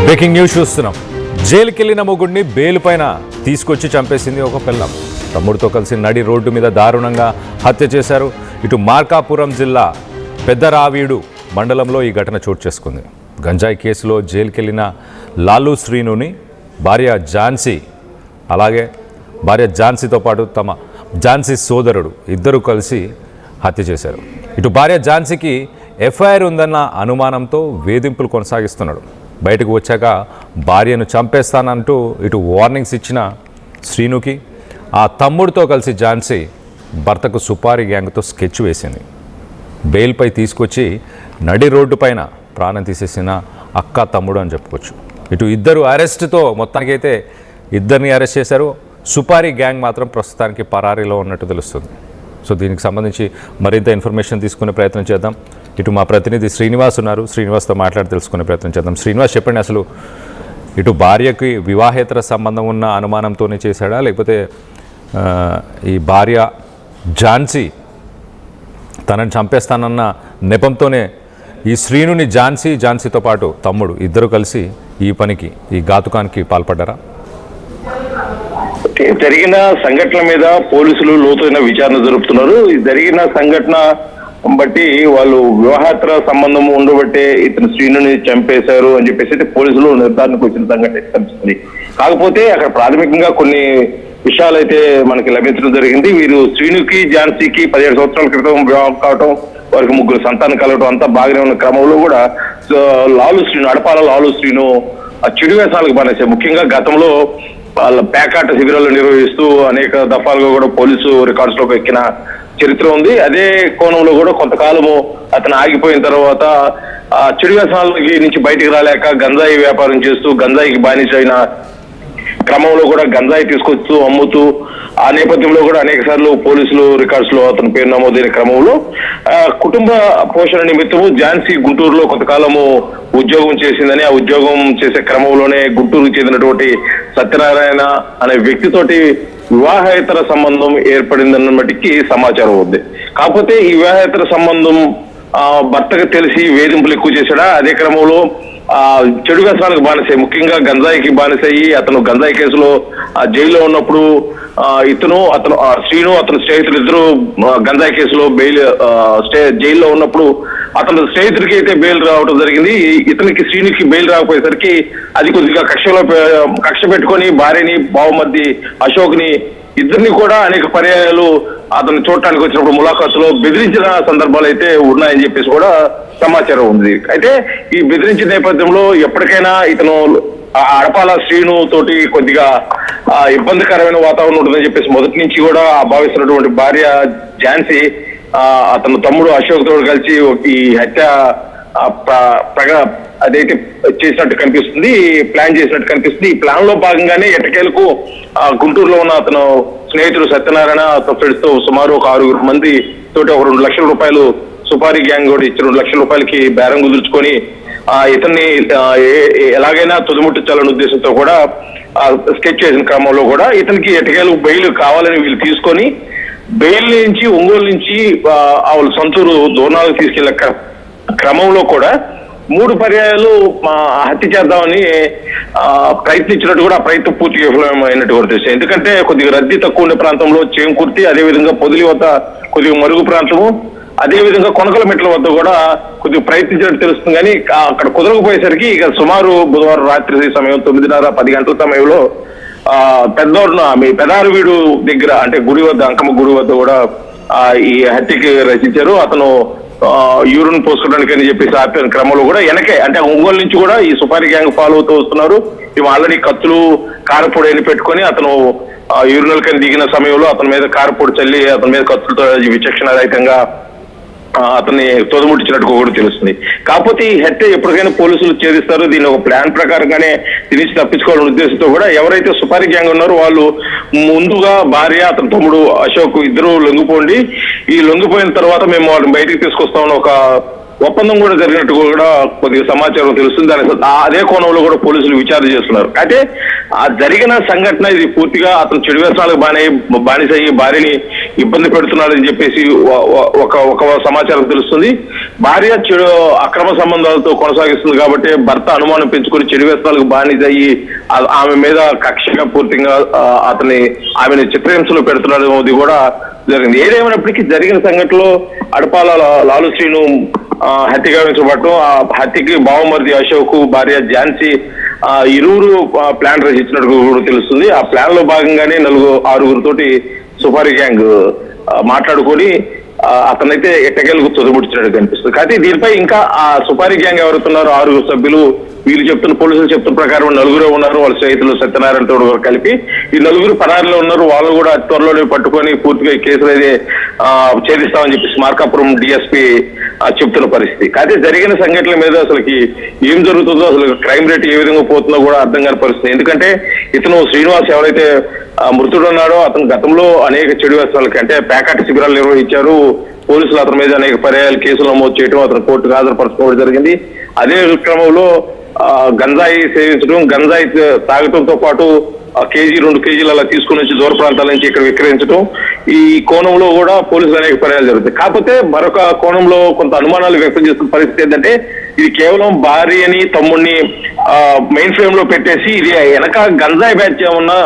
Breaking news చూస్తున్నాం. జైలుకెళ్లిన మొగుడిని bail పైన తీసుకొచ్చి చంపేసింది ఒక పిల్లం. తమ్ముడితో కలిసి నడి రోడ్డు మీద దారుణంగా హత్య చేశారు. ఇటు మార్కాపురం జిల్లా పెద్దరావీడు మండలంలో ఈ ఘటన చోటు చేసుకుంది. గంజాయి కేసులో జైలుకెళ్లిన లాలు శ్రీనుని భార్య ఝాన్సీ, అలాగే భార్య ఝాన్సీతో పాటు తమ ఝాన్సీ సోదరుడు ఇద్దరు కలిసి హత్య చేశారు. ఇటు భార్య ఝాన్సీకి ఎఫ్ఐఆర్ ఉందన్న అనుమానంతో వేధింపులు కొనసాగిస్తున్నాడు. బయటకు వచ్చాక భార్యను చంపేస్తానంటూ ఇటు వార్నింగ్స్ ఇచ్చిన శ్రీనుకి ఆ తమ్ముడితో కలిసి ఝాన్సీ భర్తకు సుపారీ గ్యాంగ్తో స్కెచ్ వేసింది. బెయిల్పై తీసుకొచ్చి నడి రోడ్డు పైన ప్రాణం తీసేసిన అక్క తమ్ముడు అని చెప్పుకోవచ్చు. ఇటు ఇద్దరు అరెస్ట్తో మొత్తానికైతే ఇద్దరిని అరెస్ట్ చేశారు. సుపారీ గ్యాంగ్ మాత్రం ప్రస్తుతానికి పరారీలో ఉన్నట్టు తెలుస్తుంది. సో దీనికి సంబంధించి మరింత ఇన్ఫర్మేషన్ తీసుకునే ప్రయత్నం చేద్దాం. ఇటు మా ప్రతినిధి శ్రీనివాస్ ఉన్నారు. శ్రీనివాస్తో మాట్లాడి తెలుసుకునే ప్రయత్నం చేద్దాం. శ్రీనివాస్, చెప్పండి, అసలు ఇటు భార్యకి వివాహేతర సంబంధం ఉన్న అనుమానంతోనే చేశాడా, లేకపోతే ఈ భార్య ఝాన్సీ తనని చంపేస్తానన్న నెపంతోనే ఈ శ్రీనుని ఝాన్సీతో పాటు తమ్ముడు ఇద్దరు కలిసి ఈ పనికి, ఈ ఘాతుకానికి పాల్పడ్డారా? జరిగిన సంఘటన మీద పోలీసులు లోతైన విచారణ జరుపుతున్నారు. జరిగిన సంఘటన బట్టి వాళ్ళు వివాహేతర సంబంధం ఉండబట్టే ఇతను శ్రీనుని చంపేశారు అని చెప్పేసి పోలీసులు నిర్ధారణకు వచ్చిన సంఘటన కనిపిస్తుంది. కాకపోతే అక్కడ ప్రాథమికంగా కొన్ని విషయాలు అయితే మనకి లభించడం జరిగింది. వీరు శ్రీనుకి ఝాన్సీకి 17 సంవత్సరాల క్రితం వివాహం కావటం, వారికి 3 సంతానం కలగటం అంతా బాగానే ఉన్న క్రమంలో కూడా అడపాల లాలు శ్రీను చెడు వేషాలకు బానేశారు. ముఖ్యంగా గతంలో వాళ్ళ పేకాట శిబిరాలు నిర్వహిస్తూ అనేక దఫాలుగా కూడా పోలీసు రికార్డ్స్ లోకి ఎక్కిన చరిత్ర ఉంది. అదే కోణంలో కూడా కొంతకాలము అతను ఆగిపోయిన తర్వాత చెడు వ్యసనాలకి నుంచి బయటికి రాలేక గంజాయి వ్యాపారం చేస్తూ గంజాయికి బానిసైన క్రమంలో కూడా గంజాయి తీసుకొస్తూ అమ్ముతూ ఆ నేపథ్యంలో కూడా అనేక సార్లు పోలీసులు రికార్డ్స్ లో అతని పేరు నమోదైన క్రమంలో కుటుంబ పోషణ నిమిత్తము ఝాన్సీ గుంటూరులో కొంతకాలము ఉద్యోగం చేసిందని, ఆ ఉద్యోగం చేసే క్రమంలోనే గుంటూరుకు చెందినటువంటి సత్యనారాయణ అనే వ్యక్తితోటి వివాహేతర సంబంధం ఏర్పడిందన్న మట్టికి సమాచారం ఉంది. కాకపోతే ఈ వివాహేతర సంబంధం భర్తకు తెలిసి వేధింపులు ఎక్కువ చేశాడా, అదే క్రమంలో చెడు వ్యసనాలకు బానిసాయి, ముఖ్యంగా గంజాయికి బానిసయ్యి అతను గంజాయి కేసులో జైల్లో ఉన్నప్పుడు అతను శ్రీను అతని స్నేహితులు ఇద్దరు గంజాయి కేసులో జైల్లో ఉన్నప్పుడు అతని స్నేహితుడికి అయితే బెయిల్ రావడం జరిగింది. ఇతనికి శ్రీనుకి బెయిల్ రాకపోయేసరికి అది కొద్దిగా కక్ష పెట్టుకొని భార్యని బావమర్ది అశోక్ని ఇద్దరిని కూడా అనేక పర్యాయాలు అతను చూడటానికి వచ్చినప్పుడు ములాఖాతులో బెదిరించిన సందర్భాలు అయితే ఉన్నాయని చెప్పేసి కూడా సమాచారం ఉంది. అయితే ఈ బెదిరించిన నేపథ్యంలో ఎప్పటికైనా ఇతను అడపాల శ్రీను తోటి కొద్దిగా ఇబ్బందికరమైన వాతావరణం ఉంటుందని చెప్పేసి మొదటి నుంచి కూడా భావిస్తున్నటువంటి భార్య ఝాన్సీ అతను తమ్ముడు అశోక్ తోడు కలిసి ఈ హత్య అదైతే చేసినట్టు కనిపిస్తుంది, ప్లాన్ చేసినట్టు కనిపిస్తుంది. ఈ ప్లాన్ లో భాగంగానే ఎట్టకేలకు గుంటూరులో ఉన్న అతను స్నేహితుడు సత్యనారాయణ ఫ్రెండ్స్ తో సుమారు ఒక 6 మంది తోటి ఒక 2 లక్షల రూపాయలు సుపారీ గ్యాంగ్ కూడా ఇచ్చి 2 లక్షల రూపాయలకి బేరం కుదుర్చుకొని ఇతన్ని ఎలాగైనా తుదిముట్టించాలనే ఉద్దేశంతో కూడా స్కెచ్ చేసిన క్రమంలో కూడా ఇతనికి ఎటకేలు బెయిల్ కావాలని వీళ్ళు తీసుకొని బెయిల్ నుంచి ఒంగోలు నుంచి వాళ్ళ సొంతూరు దోర్నాలకు తీసుకెళ్లే క్రమంలో కూడా 3 పర్యాయాలు హత్య చేద్దామని ప్రయత్నించినట్టు కూడా ఆ ప్రయత్నం పూర్తిగా విఫలమైనట్టు కూడా తెలుస్తుంది. ఎందుకంటే కొద్దిగా రద్దీ తక్కువ ఉండే ప్రాంతంలో చేంకుర్తి, అదేవిధంగా పొదిలి వద్ద కొద్దిగా మరుగు ప్రాంతము, అదేవిధంగా కొనకల మెట్ల వద్ద కూడా కొద్దిగా ప్రయత్నించినట్టు తెలుస్తుంది. కానీ అక్కడ కుదరకపోయేసరికి ఇక సుమారు బుధవారం రాత్రి సమయం 9:30-10 గంటల సమయంలో పెదారవీడు దగ్గర అంటే గుడి వద్ద, అంకమ్మ గుడి వద్ద కూడా ఈ హత్యకి రచించారు. అతను యూరిన్ పోసుకోవడానికి అని చెప్పేసి ఆపిన క్రమంలో కూడా వెనకే అంటే ఒంగోలు నుంచి కూడా ఈ సుపారీ గ్యాంగ్ ఫాలో అవుతూ వస్తున్నారు. ఇవి ఆల్రెడీ కత్తులు కారపొడి అని పెట్టుకొని అతను యూరినల్ కని దిగిన సమయంలో అతని మీద కారపొడి చల్లి అతని మీద కత్తులతో విచక్షణ రహితంగా అతన్ని తొదముట్టించినట్టు కూడా తెలుస్తుంది. కాకపోతే ఈ హత్య ఎప్పటికైనా పోలీసులు ఛేదిస్తారు. దీన్ని ఒక ప్లాన్ ప్రకారంగానే తిరిగి తప్పించుకోవాలనే ఉద్దేశంతో కూడా ఎవరైతే సుపారీ గ్యాంగ్ ఉన్నారో వాళ్ళు ముందుగా భార్య అతని తమ్ముడు అశోక్ ఇద్దరు లొంగిపోండి, ఈ లొంగిపోయిన తర్వాత మేము వాటిని బయటికి తీసుకొస్తామని ఒక ఒప్పందం కూడా జరిగినట్టు కూడా కొద్దిగా సమాచారం తెలుస్తుంది. అదే కోణంలో కూడా పోలీసులు విచారణ చేస్తున్నారు. అయితే ఆ జరిగిన సంఘటన ఇది పూర్తిగా అతను చెడు వ్యసనాలకు బానిసయ్యి భార్యని ఇబ్బంది పెడుతున్నాడని చెప్పేసి ఒక సమాచారం తెలుస్తుంది. భార్య చెడు అక్రమ సంబంధాలతో కొనసాగిస్తుంది కాబట్టి భర్త అనుమానం పెంచుకుని చెడు వ్యసనాలకు బానిసయ్యి ఆమె మీద కక్షగా పూర్తిగా ఆమెను చిత్రహింసలు పెడుతున్నాడు కూడా జరిగింది. ఏదేమైనప్పటికీ జరిగిన సంఘటనలో అడపాల లాలు శ్రీను హత్య గావించబడటం, ఆ హత్యకి బావమరిది అశోక్, భార్య ఝాన్సీ ఇరువురు ప్లాన్ రచించినట్టు కూడా తెలుస్తుంది. ఆ ప్లాన్ లో భాగంగానే 6-6తోటి సుపారీ గ్యాంగ్ మాట్లాడుకొని అతనైతే ఎట్టకేలకు చదువుబుడిచినట్టు కనిపిస్తుంది. కానీ దీనిపై ఇంకా ఆ సుపారీ గ్యాంగ్ ఎవరుతున్నారో 6 సభ్యులు వీళ్ళు పోలీసులు చెప్తున్న ప్రకారం 4 ఉన్నారు. వాళ్ళ స్నేహితులు సత్యనారాయణతో కలిపి ఈ 4 పరారిలో ఉన్నారు. వాళ్ళు కూడా త్వరలోనే పట్టుకొని పూర్తిగా ఈ కేసులు అయితే ఛేదిస్తామని చెప్పేసి మార్కాపురం డిఎస్పీ చెప్తున్న పరిస్థితి. అయితే జరిగిన సంఘటనల మీద అసలుకి ఏం జరుగుతుందో, అసలు క్రైమ్ రేట్ ఏ విధంగా పోతుందో కూడా అర్థం కాని పరిస్థితి. ఎందుకంటే ఇతను శ్రీనివాస్ ఎవరైతే మృతుడు ఉన్నాడో అతను గతంలో అనేక చెడు వ్యసనాలకి అంటే ప్యాకెట్ శిబిరాలు నిర్వహించారు. పోలీసులు అతని మీద అనేక పర్యాయాలు కేసులు నమోదు చేయడం, అతను కోర్టుకు హాజరుపరచుకోవడం జరిగింది. అదే క్రమంలో గంజాయి సేవించడం, గంజాయి తాగటంతో పాటు కేజీ 2 కేజీలు అలా తీసుకుని వచ్చి దూర ప్రాంతాల నుంచి ఇక్కడ విక్రయించడం, ఈ కోణంలో కూడా పోలీసులు అనేక పర్యాలు జరుగుతాయి. కాకపోతే మరొక కోణంలో కొంత అనుమానాలు వ్యక్తం చేస్తున్న పరిస్థితి ఏంటంటే ఇది కేవలం భార్యని తమ్ముడిని మెయిన్ ఫ్రేమ్ లో పెట్టేసి ఇది వెనక గంజాయి బ్యాచ్ ఏమన్నా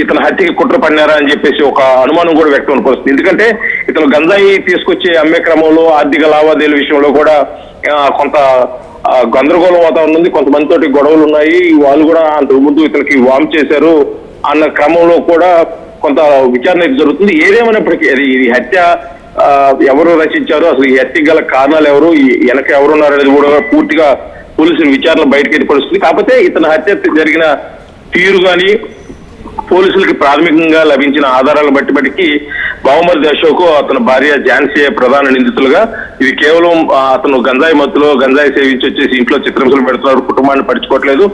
ఇతను హత్యకి కుట్ర పడినారా అని చెప్పేసి ఒక అనుమానం కూడా వ్యక్తం పరిస్థితి. ఎందుకంటే ఇతను గంజాయి తీసుకొచ్చి అమ్మే క్రమంలో ఆర్థిక లావాదేవీల విషయంలో కూడా కొంత గందరగోళం వాతావరణం ఉంది. కొంతమందితోటి గొడవలు ఉన్నాయి. వాళ్ళు కూడా అంతకు ముందు ఇతనికి వామ్ చేశారు అన్న క్రమంలో కూడా కొంత విచారణ జరుగుతుంది. ఏదేమైనప్పటికీ ఇది హత్య ఎవరు రచించారు, అసలు ఈ హత్యకు గల కారణాలు ఎవరు, వెనక ఎవరున్నారు అనేది కూడా పూర్తిగా పోలీసుల విచారణ బయటకి పడుతుంది. కాకపోతే ఇతను హత్య జరిగిన తీరు కానీ పోలీసులకి ప్రాథమికంగా లభించిన ఆధారాలను బట్టికి బావమరిది అశోక్, అతని భార్య ఝాన్సీ ప్రధాన నిందితులుగా, ఇది కేవలం అతను గంజాయి మత్తులో గంజాయి సేవించి వచ్చేసి ఇంట్లో చిత్రహింసలు పెడుతున్నారు, కుటుంబాన్ని పట్టించుకోవట్లేదు,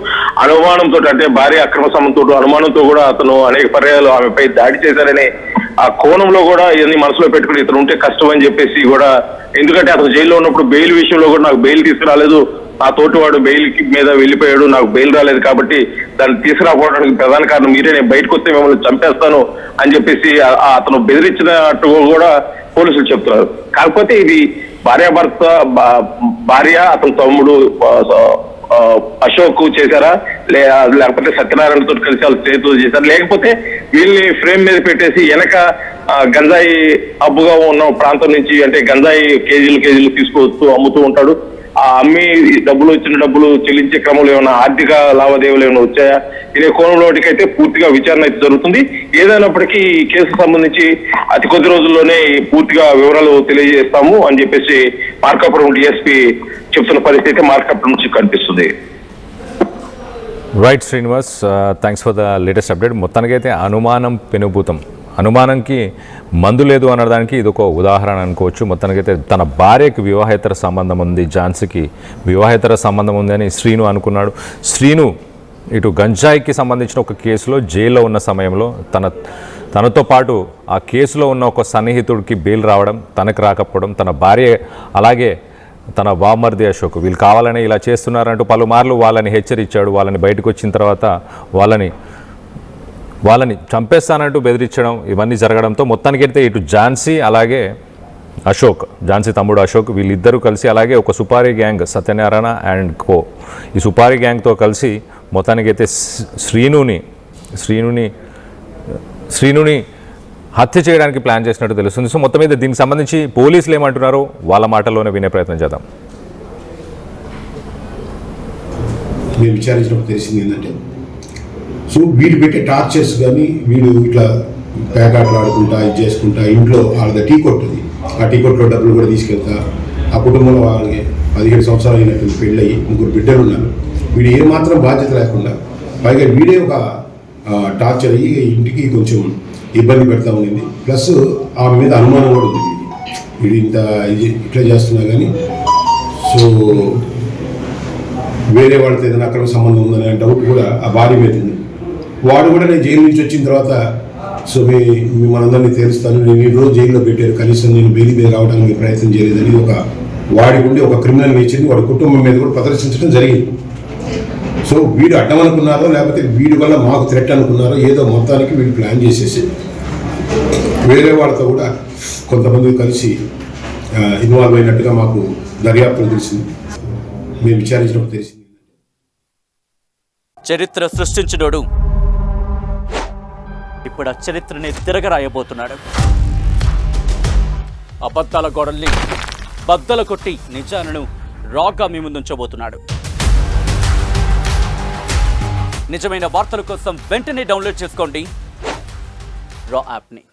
అనుమానంతో అంటే భార్య అక్రమ సంబంధంతో అనుమానంతో కూడా అతను అనేక పర్యాయాలు ఆమెపై దాడి చేశారనే ఆ కోణంలో కూడా ఇవన్నీ మనసులో పెట్టుకుని ఇతను ఉంటే కష్టం అని చెప్పేసి కూడా, ఎందుకంటే అతను జైల్లో ఉన్నప్పుడు బెయిల్ విషయంలో కూడా నాకు బెయిల్ తీసుకురాలేదు, ఆ తోటివాడు బెయిల్ మీద వెళ్ళిపోయాడు, నాకు బెయిల్ రాలేదు కాబట్టి దాన్ని తీసుకురాకపోవడానికి ప్రధాన కారణం మీరే, నేను బయటకు వస్తే మిమ్మల్ని చంపేస్తాను అని చెప్పేసి అతను బెదిరించినట్టు కూడా పోలీసులు చెప్తున్నారు. కాకపోతే ఇది భార్యాభర్త, భార్య అతని తమ్ముడు అశోక్ చేశారా, లేకపోతే సత్యనారాయణతో కలిసి వాళ్ళు చేతులు చేశారు, లేకపోతే వీళ్ళని ఫ్రేమ్ మీద పెట్టేసి వెనక గంజాయి హబ్బుగా ఉన్న ప్రాంతం నుంచి అంటే గంజాయి కేజీలు తీసుకొస్తూ అమ్ముతూ ఉంటాడు, ఆ అమ్మి వచ్చిన డబ్బులు చెల్లించే క్రమంలో ఏమైనా ఆర్థిక లావాదేవీలు ఏమైనా వచ్చాయా ఇదే కోణంలోటికైతే పూర్తిగా విచారణ అయితే జరుగుతుంది. ఏదైనప్పటికీ ఈ కేసుకు సంబంధించి అతి కొద్ది రోజుల్లోనే పూర్తిగా వివరాలు తెలియజేస్తాము అని చెప్పేసి మార్కాపురం డిఎస్పీ చెప్తున్న పరిస్థితి మార్కాపురం నుంచి కనిపిస్తుంది. Right Srinivas, thanks for the latest update. మొత్తానికైతే అనుమానం పెనుభూతం, అనుమానంకి మందు లేదు అనడానికి ఇది ఒక ఉదాహరణ అనుకోవచ్చు. మొత్తానికైతే తన భార్యకి వివాహేతర సంబంధం ఉంది, ఝాన్సీకి వివాహేతర సంబంధం ఉంది అని శ్రీను అనుకున్నాడు. శ్రీను ఇటు గంజాయికి సంబంధించిన ఒక కేసులో జైల్లో ఉన్న సమయంలో తనతో పాటు ఆ కేసులో ఉన్న ఒక సన్నిహితుడికి బెయిల్ రావడం, తనకు రాకపోవడం, తన భార్య అలాగే తన బామ్మర్ది అశోక్ వీళ్ళు కావాలని ఇలా చేస్తున్నారంటూ పలుమార్లు వాళ్ళని హెచ్చరించాడు. వాళ్ళని బయటకు వచ్చిన తర్వాత వాళ్ళని చంపేస్తానంటూ బెదిరించడం ఇవన్నీ జరగడంతో మొత్తానికైతే ఇటు ఝాన్సీ అలాగే అశోక్, ఝాన్సీ తమ్ముడు అశోక్ వీళ్ళిద్దరూ కలిసి అలాగే ఒక supari gang Satyanarayana and co, ఈ సుపారీ గ్యాంగ్తో కలిసి మొత్తానికైతే శ్రీనుని హత్య చేయడానికి ప్లాన్ చేసినట్టు తెలుస్తుంది. సో మొత్తం మీద దీనికి సంబంధించి పోలీసులు ఏమంటున్నారో వాళ్ళ మాటల్లోనే వినే ప్రయత్నం చేద్దాం. మేము విచారించినప్పుడు తెలిసింది ఏంటంటే, సో వీడు పెట్టే టార్చర్స్ కానీ వీడు ఇట్లా పేకాటలు ఆడుకుంటా ఇది చేసుకుంటా ఇంట్లో వాళ్ళ టీ కొట్టు ఉంది, ఆ టీ కొట్టులో డబ్బులు కూడా తీసుకెళ్తా, ఆ కుటుంబంలో వాళ్ళకి 17 సంవత్సరాలు అయినట్టు పెళ్ళయి 3 బిడ్డలు ఉన్నారు, వీడు ఏమాత్రం బాధ్యత లేకుండా పైగా వీడే ఒక టార్చర్ అయ్యి ఇంటికి కొంచెం ఇబ్బంది పెడతా ఉండింది. ప్లస్ ఆమె మీద అనుమానం కూడా ఉంది, వీడు ఇంత ఇట్లా చేస్తున్నా కానీ సో వేరే వాళ్ళతో ఏదైనా అక్రమ సంబంధం ఉందనే డౌట్ కూడా ఆ భార్య మీద ఉంది. వాడు కూడా నేను జైలు నుంచి వచ్చిన తర్వాత సో మనందరినీ తెలుస్తాను, నేను ఈ రోజు జైల్లో పెట్టారు, కనీసం నేను బెయిల్ మీద రావడానికి ప్రయత్నం చేయలేదని ఒక వాడికి ఉండే ఒక క్రిమినల్ నేచర్ని వాడి కుటుంబం మీద కూడా ప్రదర్శించడం జరిగింది. సో వీడు అడ్డం అనుకున్నారో లేకపోతే వీడి వల్ల మాకు థ్రెట్ అనుకున్నారో ఏదో మొత్తానికి వీడు ప్లాన్ చేసేసి వేరే వాళ్ళతో కూడా కొంతమంది కలిసి ఇన్వాల్వ్ అయినట్టుగా మాకు దర్యాప్తులు తెలిసింది. మేము విచారించినప్పుడు తెలిసింది. చరిత్ర సృష్టించినోడు ఇప్పుడు ఆ చరిత్రని తిరగరాయబోతున్నాడు. అబద్ధాల గోడల్ని బద్దలు కొట్టి నిజాలను రాగా మీ ముందుంచబోతున్నాడు. నిజమైన వార్తల కోసం వెంటనే డౌన్లోడ్ చేసుకోండి రా యాప్ని.